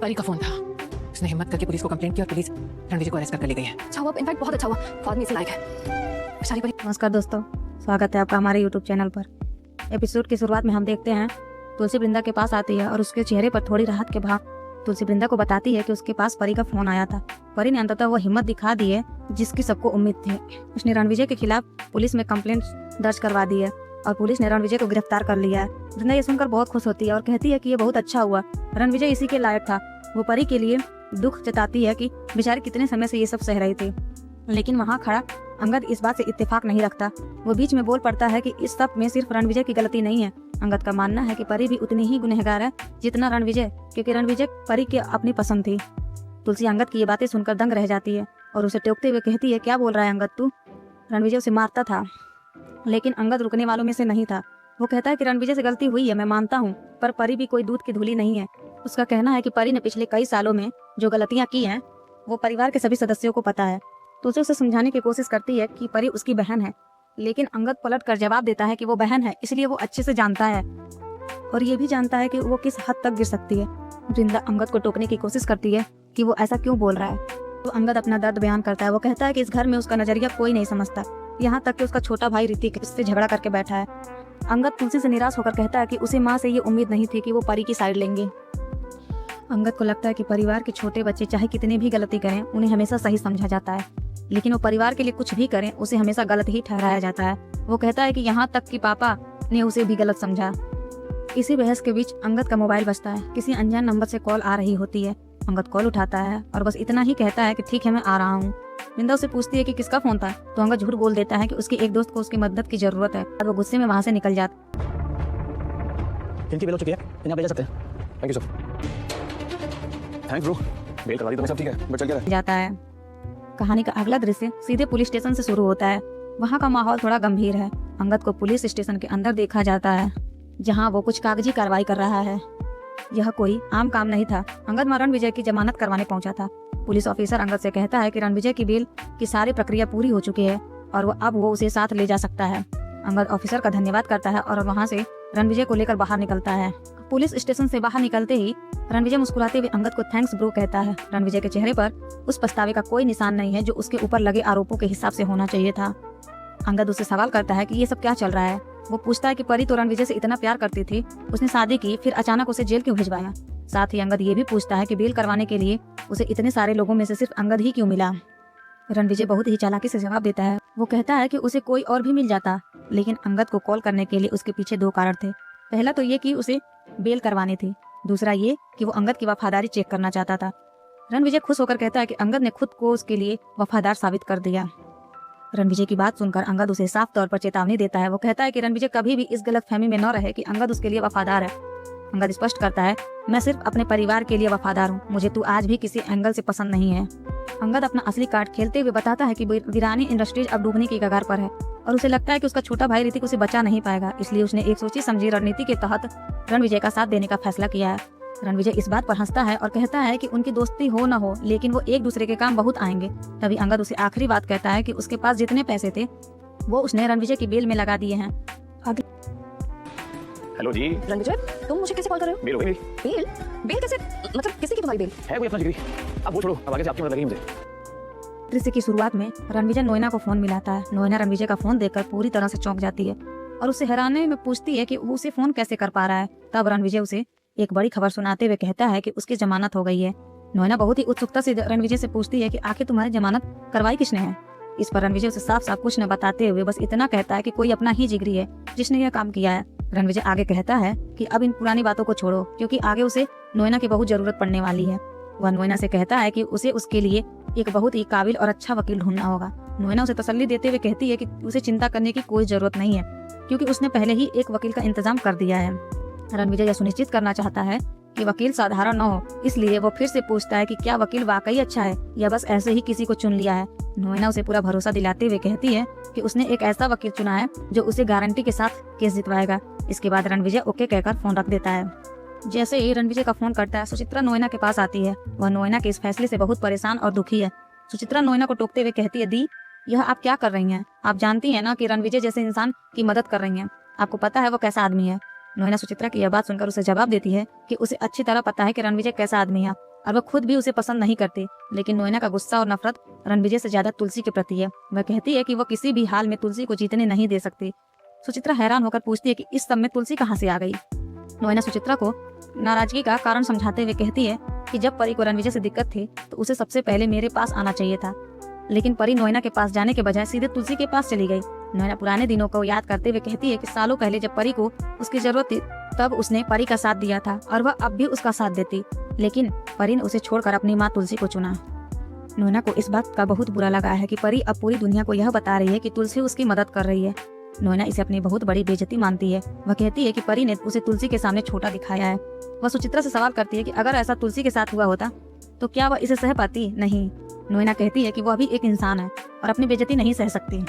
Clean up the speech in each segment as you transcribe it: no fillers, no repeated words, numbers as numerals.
परी का फोन था। उसने हिम्मत करके पुलिस को कंप्लेंट की और पुलिस रणविजय को अरेस्ट करके ले गई है। अच्छा हुआ, इनफैक्ट बहुत अच्छा हुआ। आदमी इसे लायक है। बेचारी परी। नमस्कार दोस्तों, स्वागत है आपका हमारे YouTube चैनल पर। एपिसोड की शुरुआत में हम देखते हैं तुलसी वृंदा के पास आती है और उसके चेहरे पर थोड़ी राहत के भाव तुलसी वृंदा को बताती है कि उसके पास परी का फोन आया था। परी ने अंततः वो हिम्मत दिखा दी है जिसकी सबको उम्मीद थी। उसने रणविजय के खिलाफ पुलिस में कंप्लेंट दर्ज करवा दी है और पुलिस ने रणविजय को गिरफ्तार कर लिया है। वृंदा ये सुनकर बहुत खुश होती है और कहती है कि ये बहुत अच्छा हुआ, रणविजय इसी के लायक था। वो परी के लिए दुख जताती है कि बेचारी कितने समय से ये सब सह रही थी, लेकिन वहाँ खड़ा अंगद इस बात से इत्तेफाक नहीं रखता। वो बीच में बोल पड़ता है कि इस सब में सिर्फ रणविजय की गलती नहीं है। अंगद का मानना है कि परी भी उतनी ही गुनहगार है जितना रणविजय, क्योंकि रणविजय परी की अपनी पसंद थी। तुलसी अंगद की ये बातें सुनकर दंग रह जाती है और उसे टोकते हुए कहती है, क्या बोल रहा है अंगद तू? रणविजय उसे मारता था, लेकिन अंगद रुकने वालों में से नहीं था। वो कहता है कि रणविजय से गलती हुई है, मैं मानता हूँ, पर परी भी कोई दूध की धूली नहीं है। उसका कहना है कि परी ने पिछले कई सालों में जो गलतियाँ की हैं वो परिवार के सभी सदस्यों को पता है। तुलसी उसे समझाने की कोशिश करती है कि परी उसकी बहन है, लेकिन अंगद पलट कर जवाब देता है कि वो बहन है इसलिए वो अच्छे से जानता है और ये भी जानता है कि वो किस हद तक गिर सकती है। वृंदा अंगद को टोकने की कोशिश करती है कि वो ऐसा क्यों बोल रहा है, तो अंगद अपना दर्द बयान करता है। वो कहता है कि इस घर में उसका नजरिया कोई नहीं समझता, यहाँ तक कि उसका छोटा भाई ऋतिक उससे झगड़ा करके बैठा है। अंगद तुलसी से निराश होकर कहता है कि उसे माँ से ये उम्मीद नहीं थी कि वो परी की साइड लेंगे। अंगद को लगता है कि परिवार के छोटे बच्चे चाहे कितने भी गलती करें उन्हें हमेशा सही समझा जाता है, लेकिन वो परिवार के लिए कुछ भी करें उसे हमेशा गलत ही ठहराया जाता है। वो कहता है कि यहाँ तक कि पापा ने उसे भी गलत समझा। इसी बहस के बीच अंगद का मोबाइल बजता है। किसी अनजान नंबर से कॉल आ रही होती है। अंगद कॉल उठाता है और बस इतना ही कहता है कि ठीक है मैं आ रहा हूँ। वृंदा उसे पूछती है कि किसका फोन था, तो अंगद झूठ बोल देता है कि उसके एक दोस्त को उसकी मदद की जरूरत है और वो गुस्से में वहाँ से निकल जाता है। इनकी बेल हो चुकी है, इन्हें आप ले जा सकते हैं। Thank you sir. Thanks bro, bail करवा दी तो सब ठीक है, बट चल क्या जाता है। कहानी का अगला दृश्य सीधे पुलिस स्टेशन से शुरू होता है। वहाँ का माहौल थोड़ा गंभीर है। अंगद को पुलिस स्टेशन के अंदर देखा जाता है, जहाँ वो कुछ कागजी कार्रवाई कर रहा है। यह कोई आम काम नहीं था। अंगद रणविजय की जमानत करवाने पहुंचा था। पुलिस ऑफिसर अंगद से कहता है कि रणविजय की बेल की सारी प्रक्रिया पूरी हो चुकी है और अब वो उसे साथ ले जा सकता है। अंगद ऑफिसर का धन्यवाद करता है और वहाँ से रणविजय को लेकर बाहर निकलता है। पुलिस स्टेशन से बाहर निकलते ही रणविजय मुस्कुराते हुए अंगद को थैंक्स ब्रो कहता है। रणविजय के चेहरे पर उस पछतावे का कोई निशान नहीं है जो उसके ऊपर लगे आरोपों के हिसाब से होना चाहिए था। अंगद उससे सवाल करता है कि ये सब क्या चल रहा है। वो पूछता है कि परी तो रणविजय से इतना प्यार करती थी, उसने शादी की, फिर अचानक उसे जेल क्यों भिजवाया। साथ ही अंगद ये भी पूछता है कि बेल करवाने के लिए उसे इतने सारे लोगों में से सिर्फ अंगद ही क्यों मिला। रणविजय बहुत ही चालाकी से जवाब देता है। वो कहता है कि उसे कोई और भी मिल जाता, लेकिन अंगद को कॉल करने के लिए उसके पीछे दो कारण थे। पहला तो ये कि उसे बेल करवानी थी, दूसरा ये कि वो अंगद की वफादारी चेक करना चाहता था। रणविजय खुश होकर कहता है कि अंगद ने खुद को उसके लिए वफादार साबित कर दिया। रणविजय की बात सुनकर अंगद उसे साफ तौर पर चेतावनी देता है। वो कहता है कि रणविजय कभी भी इस गलतफहमी में न रहे कि अंगद उसके लिए वफादार है। अंगद स्पष्ट करता है, मैं सिर्फ अपने परिवार के लिए वफादार हूँ, मुझे तू आज भी किसी एंगल से पसंद नहीं है। अंगद अपना असली कार्ड खेलते हुए बताता है कि वीरानी इंडस्ट्रीज अब डूबने की कगार पर है और उसे लगता है कि उसका छोटा भाई ऋतिक उसे बचा नहीं पाएगा, इसलिए उसने एक सोची समझी रणनीति के तहत रणविजय का साथ देने का फैसला किया है। रणविजय इस बात पर हंसता है और कहता है कि उनकी दोस्ती हो न हो, लेकिन वो एक दूसरे के काम बहुत आएंगे। तभी अंगद उसे आखिरी बात कहता है कि उसके पास जितने पैसे थे वो उसने रणविजय की बेल में लगा दिए हैं। हेलो जी। रणविजय, तुम मुझे कैसे कॉल कर रहे हो? बेल हो गई मेरी। बेल? बेल कैसे? मतलब किसी की तुम्हारी बेल? है कोई अपना जिगरी। अब वो छोड़ो, अब आगे से आपकी मदद लगेगी मुझे। दृश्य की शुरुआत में रणविजय नोएना को फोन मिलाता है। नोएना रणविजय का फोन देखकर पूरी तरह से चौंक जाती है और उसे हैरानी में पूछती है कि वो उसे फोन कैसे कर पा रहा है। तब रणविजय उसे एक बड़ी खबर सुनाते हुए कहता है कि उसकी जमानत हो गई है। नोएना बहुत ही उत्सुकता से रणविजय से पूछती है कि आखिर तुम्हारी जमानत करवाई किसने है। इस पर रणविजय उसे साफ साफ कुछ न बताते हुए बस इतना कहता है कि कोई अपना ही जिगरी है जिसने यह काम किया है। रणविजय आगे कहता है कि अब इन पुरानी बातों को छोड़ो, क्योंकि आगे उसे नोएना की बहुत जरूरत पड़ने वाली है। वह नोएना से कहता है कि उसे उसके लिए एक बहुत ही काबिल और अच्छा वकील ढूंढना होगा। नोएना उसे तसल्ली देते हुए कहती है कि उसे चिंता करने की कोई जरूरत नहीं है, क्योंकि उसने पहले ही एक वकील का इंतजाम कर दिया है। रणविजय यह सुनिश्चित करना चाहता है कि वकील साधारण न हो, इसलिए वो फिर से पूछता है कि क्या वकील वाकई अच्छा है या बस ऐसे ही किसी को चुन लिया है। नोएना उसे पूरा भरोसा दिलाते हुए कहती है कि उसने एक ऐसा वकील चुना है जो उसे गारंटी के साथ केस जितवाएगा। इसके बाद रणविजय ओके कहकर फोन रख देता है। जैसे ही रणविजय का फोन करता है, सुचित्रा नोएना के पास आती है। वह नोएना के इस फैसले से बहुत परेशान और दुखी है। सुचित्रा नोएना को टोकते हुए कहती है, दी यह आप क्या कर रही हैं? आप जानती हैं ना कि रणविजय जैसे इंसान की मदद कर रही हैं। आपको पता है वो कैसा आदमी है। नोएना सुचित्रा की यह बात सुनकर उसे जवाब देती है कि उसे अच्छी तरह पता है कि रणविजय कैसा आदमी है और वह खुद भी उसे पसंद नहीं करती। लेकिन नोएना का गुस्सा और नफरत रणविजय से ज्यादा तुलसी के प्रति है। वह कहती है कि वह किसी भी हाल में तुलसी को जीतने नहीं दे सकती। सुचित्रा हैरान होकर पूछती है कि इस सब में तुलसी कहाँ से आ गई। नोएना सुचित्रा को नाराजगी का कारण समझाते हुए कहती है कि जब परी को रणविजय से दिक्कत थी तो उसे सबसे पहले मेरे पास आना चाहिए था, लेकिन परी नोएना के पास जाने के बजाय सीधे तुलसी के पास चली गई। नोएना पुराने दिनों को याद करते हुए कहती है कि सालों पहले जब परी को उसकी जरूरत थी तब उसने परी का साथ दिया था और वह अब भी उसका साथ देती, लेकिन परी ने उसे छोड़कर अपनी माँ तुलसी को चुना। नोएना को इस बात का बहुत बुरा लगा है कि परी अब पूरी दुनिया को यह बता रही है कि तुलसी उसकी मदद कर रही है। नोएना इसे अपनी बहुत बड़ी बेइज्जती मानती है। वह कहती है कि परी ने उसे तुलसी के सामने छोटा दिखाया है। वह सुचित्रा से सवाल करती है कि अगर ऐसा तुलसी के साथ हुआ होता तो क्या वह इसे सह पाती? नहीं। नोएना कहती है कि वह भी एक इंसान है और अपनी बेइज्जती नहीं सह सकती।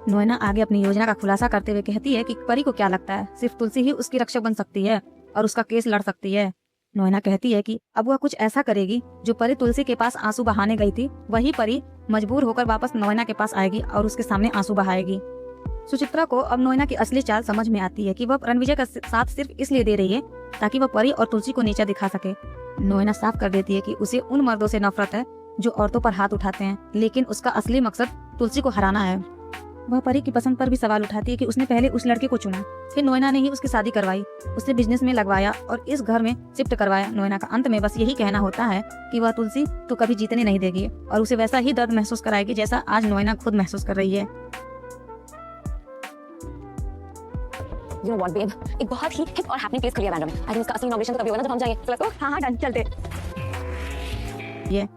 नोएना आगे अपनी योजना का खुलासा करते हुए कहती है कि परी को क्या लगता है सिर्फ तुलसी ही उसकी रक्षक बन सकती है और उसका केस लड़ सकती है। नोएना कहती है कि अब वह कुछ ऐसा करेगी जो परी तुलसी के पास आंसू बहाने गई थी, वही परी मजबूर होकर वापस नोएना के पास आएगी और उसके सामने आंसू बहाएगी। सुचित्रा को अब नोएना की असली चाल समझ में आती है कि वह रणविजय का साथ सिर्फ इसलिए दे रही है ताकि वह परी और तुलसी को नीचा दिखा सके। नोएना साफ कर देती है कि उसे उन मर्दों से नफरत है जो औरतों पर हाथ उठाते हैं, लेकिन उसका असली मकसद तुलसी को हराना है। वह परी की पसंद पर भी सवाल उठाती है कि उसने पहले उस लड़के को चुना, फिर नोएना ने ही उसकी शादी करवाई, उसे बिजनेस में लगवाया और इस घर में शिफ्ट करवाया। नोएना का अंत में बस यही कहना होता है कि वह तुलसी तो कभी जीतने नहीं देगी और उसे वैसा ही दर्द महसूस कराएगी जैसा आज नोएना खुद महसूस कर रही है। You know what, babe? एक बहुत ही हिप और हैपनिंग प्लेस खुली है बैंड्रा में। आई थिंक इसका असली इनॉग्रेशन तो तभी होगा ना जब हम जाएंगे। तो let's go। हाँ डन, चलते। ये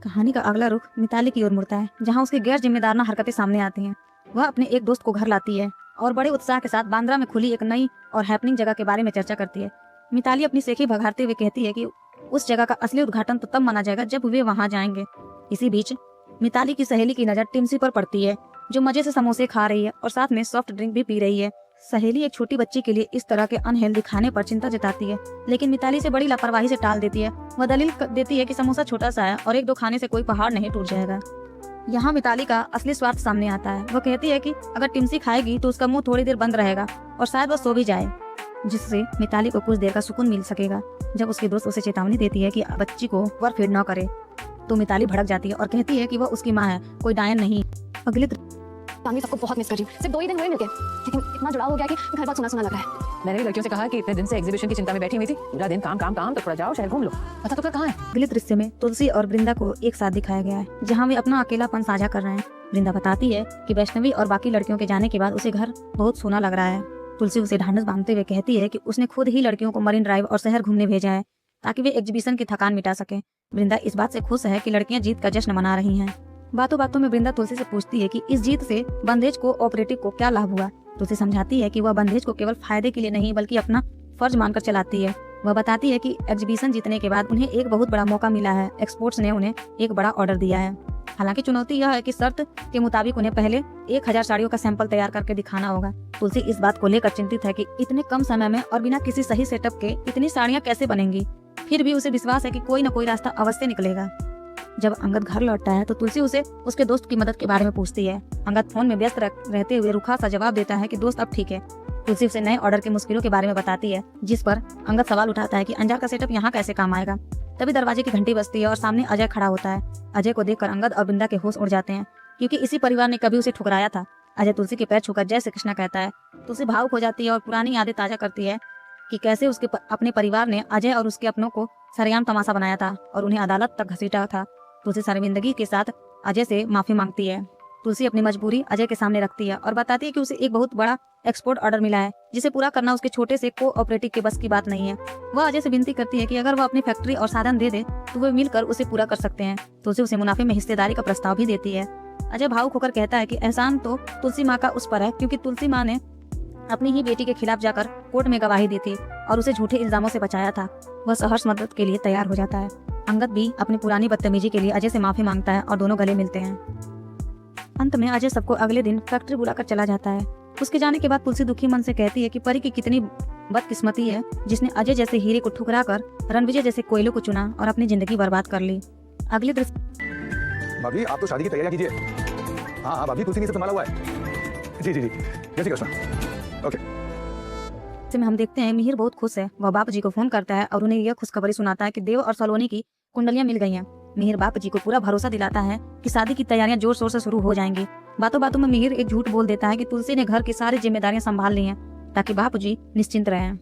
कहानी का अगला रुख मिताली की ओर मुड़ता है, जहाँ उसकी गैर जिम्मेदाराना हरकतें सामने आती हैं। वह अपने एक दोस्त को घर लाती है और बड़े उत्साह के साथ बांद्रा में खुली एक नई और हैपनिंग जगह के बारे में चर्चा करती है। मिताली अपनी सेखी भगाते हुए कहती है कि उस जगह का असली उद्घाटन तो तब माना जाएगा जब वे वहाँ जाएंगे। इसी बीच मिताली की सहेली की नजर टिम्सी पर पड़ती है, जो मजे से समोसे खा रही है और साथ में सॉफ्ट ड्रिंक भी पी रही है। सहेली एक छोटी बच्ची के लिए इस तरह के अनहेल्दी खाने पर चिंता जताती है, लेकिन मिताली से बड़ी लापरवाही से टाल देती है। वह दलील देती है कि समोसा छोटा सा है और एक दो खाने से कोई पहाड़ नहीं टूट जाएगा। यहाँ मिताली का असली स्वार्थ सामने आता है। वह कहती है कि अगर टिम्सी खाएगी तो उसका मुंह थोड़ी देर बंद रहेगा और शायद वह सो भी जाए, जिससे मिताली को कुछ देर का सुकून मिल सकेगा। जब उसकी दोस्त उसे चेतावनी देती है कि बच्ची को ओवरफीड न करे तो मिताली भड़क जाती है और कहती है कि वह उसकी माँ है, कोई डायन नहीं। अगले मैं सबको बहुत मिस कर रही हूँ। सिर्फ 2 ही दिन हुए मिलके, लेकिन इतना जुड़ाव हो गया कि घर बात सुना सुना लग रहा है। मैंने भी लड़कियों से कहा कि इतने दिन से एग्जीबिशन की चिंता में बैठी हुई थी, पूरा दिन काम काम काम, तो थोड़ा जाओ शहर घूम लो। पता तो कर कहाँ है। अगले दृश्य में तुलसी और वृंदा को एक साथ दिखाया गया है, जहाँ वे अपना अकेलापन साझा कर रहे हैं। वृंदा बताती है कि वैष्णवी और बाकी लड़कियों के जाने के बाद उसे घर बहुत सोना लग रहा है। तुलसी उसे ढांढस बांधते हुए कहती है कि उसने खुद ही लड़कियों को मरीन ड्राइव और शहर घूमने भेजा है ताकि वे एग्जीबिशन की थकान मिटा सके। वृंदा इस बात से खुश है कि लड़कियां जीत का जश्न मना रही हैं। बातों बातों में वृंदा तुलसी से पूछती है कि इस जीत से बंदेज को ऑपरेटिव को क्या लाभ हुआ। तुलसी समझाती है कि वह बंदेज को केवल फायदे के लिए नहीं बल्कि अपना फर्ज मानकर चलाती है। वह बताती है कि एग्जीबिशन जीतने के बाद उन्हें एक बहुत बड़ा मौका मिला है। एक्सपोर्ट्स ने उन्हें एक बड़ा ऑर्डर दिया है। हालांकि चुनौती यह है कि शर्त के मुताबिक उन्हें पहले 1000 साड़ियों का सैंपल तैयार करके दिखाना होगा। तुलसी इस बात को लेकर चिंतित है कि इतने कम समय में और बिना किसी सही सेटअप के इतनी साड़ियाँ कैसे बनेंगी। फिर भी उसे विश्वास है कि कोई न कोई रास्ता अवश्य निकलेगा। जब अंगद घर लौटता है तो तुलसी उसे उसके दोस्त की मदद के बारे में पूछती है। अंगद फोन में व्यस्त रहते हुए रूखा सा जवाब देता है कि दोस्त अब ठीक है। तुलसी उसे नए ऑर्डर की मुश्किलों के बारे में बताती है, जिस पर अंगद सवाल उठाता है कि अंजार का सेटअप यहाँ कैसे काम आएगा। तभी दरवाजे की घंटी बजती है और सामने अजय खड़ा होता है। अजय को देखकर अंगद और वृंदा के होश उड़ जाते हैं, क्योंकि इसी परिवार ने कभी उसे ठुकराया था। अजय तुलसी के पैर छूकर जय श्री कृष्णा कहता है। तुलसी भावुक हो जाती है और पुरानी यादें ताजा करती है कि कैसे उसके अपने परिवार ने अजय और उसके अपनों को सरेआम तमाशा बनाया था और उन्हें अदालत तक घसीटा था। तुलसी शर्मिंदगी के साथ अजय से माफी मांगती है। तुलसी अपनी मजबूरी अजय के सामने रखती है और बताती है कि उसे एक बहुत बड़ा एक्सपोर्ट ऑर्डर मिला है, जिसे पूरा करना उसके छोटे से कोऑपरेटिव के बस की बात नहीं है। वह अजय से विनती करती है कि अगर वह अपनी फैक्ट्री और साधन दे दे तो वे मिलकर उसे पूरा कर सकते हैं। तुलसी उसे मुनाफे में हिस्सेदारी का प्रस्ताव भी देती है। अजय भावुक होकर कहता है कि एहसान तो तुलसी माँ का उस पर है, क्योंकि तुलसी माँ ने अपनी ही बेटी के खिलाफ जाकर कोर्ट में गवाही दी थी और उसे झूठे इल्जामों से बचाया था। वह सहर्ष मदद के लिए तैयार हो जाता है। अंगद भी अपनी पुरानी बदतमीजी के लिए अजय से माफी मांगता है और दोनों गले मिलते हैं। अंत में अजय सबको अगले दिन फैक्ट्री बुलाकर चला जाता है। उसके जाने के बाद तुलसी दुखी मन से कहती है कि परी की कितनी बदकिस्मती है, जिसने अजय जैसे हीरे को ठुकरा कर रणविजय जैसे कोयलों को चुना और अपनी जिंदगी बर्बाद कर ली। अगले दृश्य। भाभी आप तो शादी की तैयारियां कीजिए। हाँ भाभी तुलसी ने सब संभाला हुआ है। जी जय श्री कृष्ण। ओके। में हम देखते हैं मिहिर बहुत खुश है। वह बाप जी को फोन करता है और उन्हें यह खुशखबरी सुनाता है कि देव और सलोनी की कुंडलियां मिल गई हैं। मिहिर बाप जी को पूरा भरोसा दिलाता है कि शादी की तैयारियां जोर शोर से शुरू हो जाएंगी। बातों बातों में मिहिर एक झूठ बोल देता है कि तुलसी ने घर की सारी जिम्मेदारियां संभाल ली हैं ताकि बाप जी निश्चिंत रहें।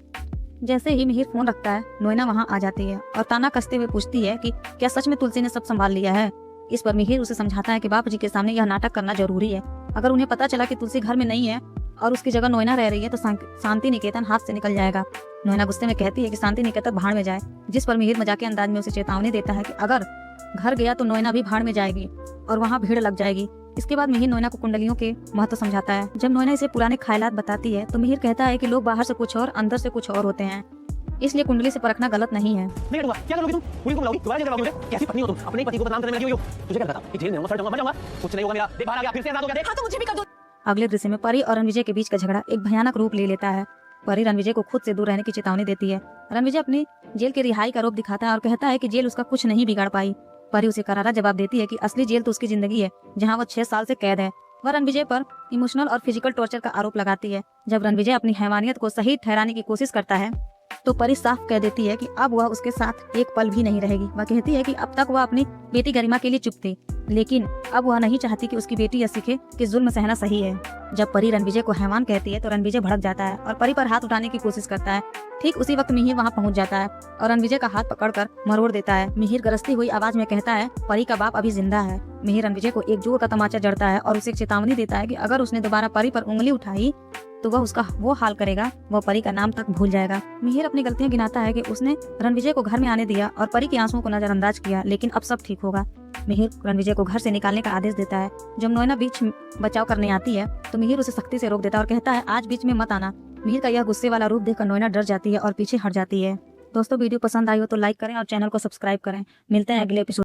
जैसे ही मिहिर फोन रखता है, नोएना वहां आ जाती है और ताना कसते हुए पूछती है कि क्या सच में तुलसी ने सब संभाल लिया है। इस पर मिहिर उसे समझाता है कि बाप जी के सामने यह नाटक करना जरूरी है। अगर उन्हें पता चला कि तुलसी घर में नहीं है और उसकी जगह नोएना रह रही है तो शांति निकेतन हाथ से निकल जाएगा। नोएना गुस्से में कहती है कि शांति निकेतन भाड़ में जाए, जिस पर मिहिर मजाकिया अंदाज में उसे चेतावनी देता है कि अगर घर गया तो नोएना भी भाड़ में जाएगी और वहाँ भीड़ लग जाएगी। इसके बाद मिहिर नोएना को कुंडलियों के महत्व समझाता है। जब नोएना इसे पुराने ख्यालात बताती है तो मिहिर कहता है कि लोग बाहर से कुछ और अंदर से कुछ और होते हैं, इसलिए कुंडली से परखना गलत नहीं है। नहीं करूंगा। क्या करोगी तुम? पुलिस को बुलाओगी? दोबारा जेल करवाओगी मुझे? कैसी पत्नी हो तुम? अपने पति को बदनाम करने में लगी हुई हो। तुझे क्या लगा था कि जेल में रहूंगा, सड़ जाऊंगा, मर जाऊंगा? कुछ नहीं होगा मेरा। देख बाहर आ गया, फिर से आजाद हो गया। देख। हाँ तो मुझे भी कर दो। अगले दृश्य में परी और रणविजय के बीच का झगड़ा एक भयानक रूप ले लेता है। परी रणविजय को खुद से दूर रहने की चेतावनी देती है। रणविजय अपनी जेल की रिहाई का रूप दिखाता है और कहता है कि जेल उसका कुछ नहीं बिगाड़ पाई। परी उसे करारा जवाब देती है कि असली जेल तो उसकी जिंदगी है, जहाँ वो 6 साल से कैद है। वह रणविजय पर इमोशनल और फिजिकल टॉर्चर का आरोप लगाती है। जब रणविजय अपनी हैवानियत को सही ठहराने की कोशिश करता है तो परी साफ कह देती है कि अब वह उसके साथ एक पल भी नहीं रहेगी। वह कहती है कि अब तक वह अपनी बेटी गरिमा के लिए चुप थी, लेकिन अब वह नहीं चाहती कि उसकी बेटी यह सीखे कि जुल्म सहना सही है। जब परी रणविजय को हैवान कहती है तो रणविजय भड़क जाता है और परी पर हाथ उठाने की कोशिश करता है। ठीक उसी वक्त मिहिर वहां पहुंच जाता है और रणविजय का हाथ पकड़कर मरोड़ देता है। मिहिर गरजती हुई आवाज में कहता है, परी का बाप अभी जिंदा है। मिहिर रणविजय को एक जोर का तमाचा जड़ता है और उसे चेतावनी देता है कि अगर उसने दोबारा परी पर उंगली उठाई तो वह उसका वो हाल करेगा, वह परी का नाम तक भूल जाएगा। मिहिर अपनी गलतियां गिनाता है कि उसने रणविजय को घर में आने दिया और परी के आंसुओं को नजरअंदाज किया, लेकिन अब सब ठीक होगा। मिहिर रणविजय को घर से निकालने का आदेश देता है। जब नोएना बीच बचाव करने आती है तो मिहिर उसे सख्ती से रोक देता है और कहता है, आज बीच में मत आना। मिहिर का यह गुस्से वाला रूप देखकर नोएना डर जाती है और पीछे हट जाती है। दोस्तों, वीडियो पसंद आई हो तो लाइक करें और चैनल को सब्सक्राइब करें। मिलते हैं अगले एपिसोड।